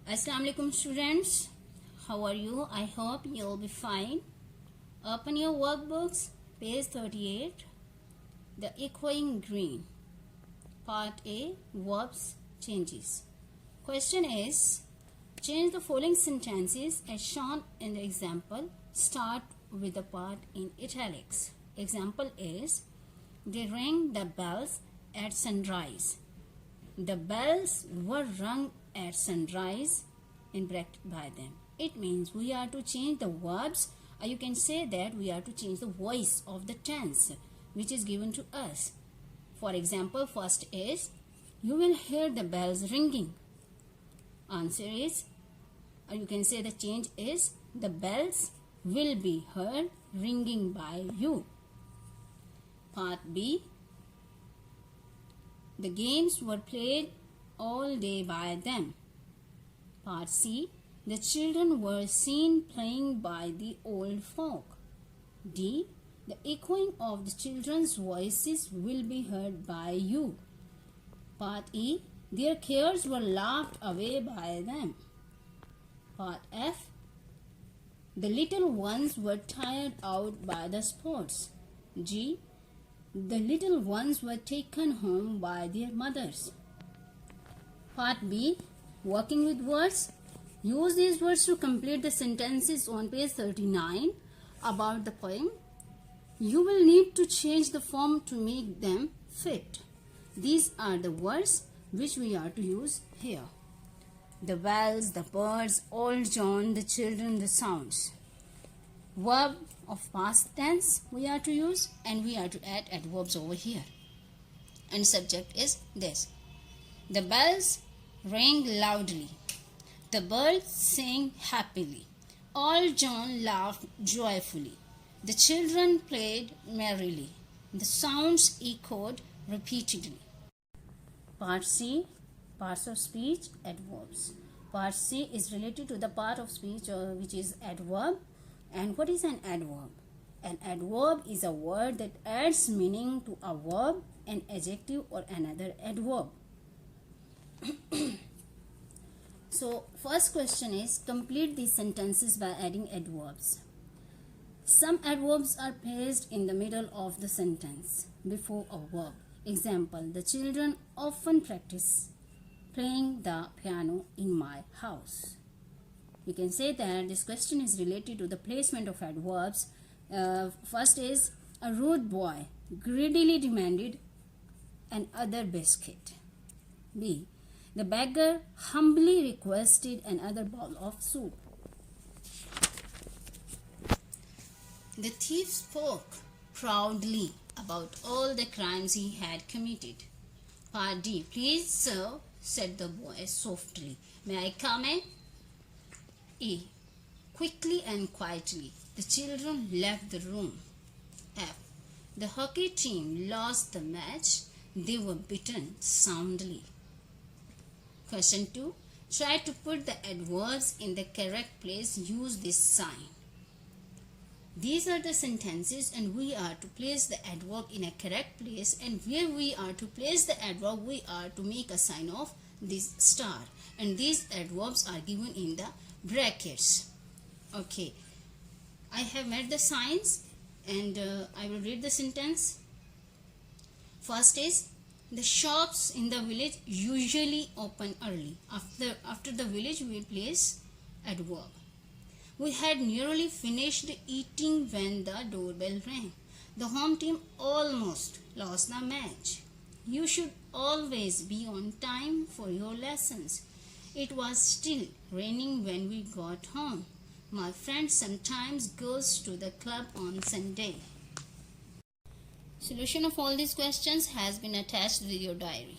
Assalamu alaikum students, how are you? I hope you'll be fine. Open your workbooks, page 38, the echoing green, part A, verbs changes. Question is, change the following sentences as shown in the example. Start with the part in italics. Example is, they rang the bells at sunrise. The bells were rung at sunrise in bracket by them. It means we are to change the verbs, or you can say that we are to change the voice of the tense which is given to us. For example, first is, you will hear the bells ringing. Answer is, or you can say the change is, the bells will be heard ringing by you. Part B, the games were played all day by them. Part C, the children were seen playing by the old folk. D, the echoing of the children's voices will be heard by you. Part E, their cares were laughed away by them. Part F, the little ones were tired out by the sports. G, the little ones were taken home by their mothers. Part B, working with words. Use these words to complete the sentences on page 39 about the poem. You will need to change the form to make them fit. These are the words which we are to use here. The bells, the birds, old John, the children, the sounds. Verb of past tense we are to use, and we are to add adverbs over here. And subject is this. The bells rang loudly. The birds sang happily. Old John laughed joyfully. The children played merrily. The sounds echoed repeatedly. Part C, parts of speech, adverbs. Part C is related to the part of speech which is adverb. And what is an adverb? An adverb is a word that adds meaning to a verb, an adjective or another adverb. So, first question is, complete these sentences by adding adverbs. Some adverbs are placed in the middle of the sentence before a verb. Example, the children often practice playing the piano in my house. We can say that this question is related to the placement of adverbs. First is, a rude boy greedily demanded another biscuit. B, the beggar humbly requested another bowl of soup. The thief spoke proudly about all the crimes he had committed. Part D, please sir, said the boy softly. May I come in? E, quickly and quietly, the children left the room. F, the hockey team lost the match. They were beaten soundly. Question 2, try to put the adverbs in the correct place. Use this sign. These are the sentences and we are to place the adverb in a correct place, and where we are to place the adverb we are to make a sign of this star, and these adverbs are given in the brackets. Okay, I have made the signs and I will read the sentence. First is, the shops in the village usually open early. After the village we place adverb. We had nearly finished eating when the doorbell rang. The home team almost lost the match. You should always be on time for your lessons. It was still raining when we got home. My friend sometimes goes to the club on Sunday. Solution of all these questions has been attached with your diary.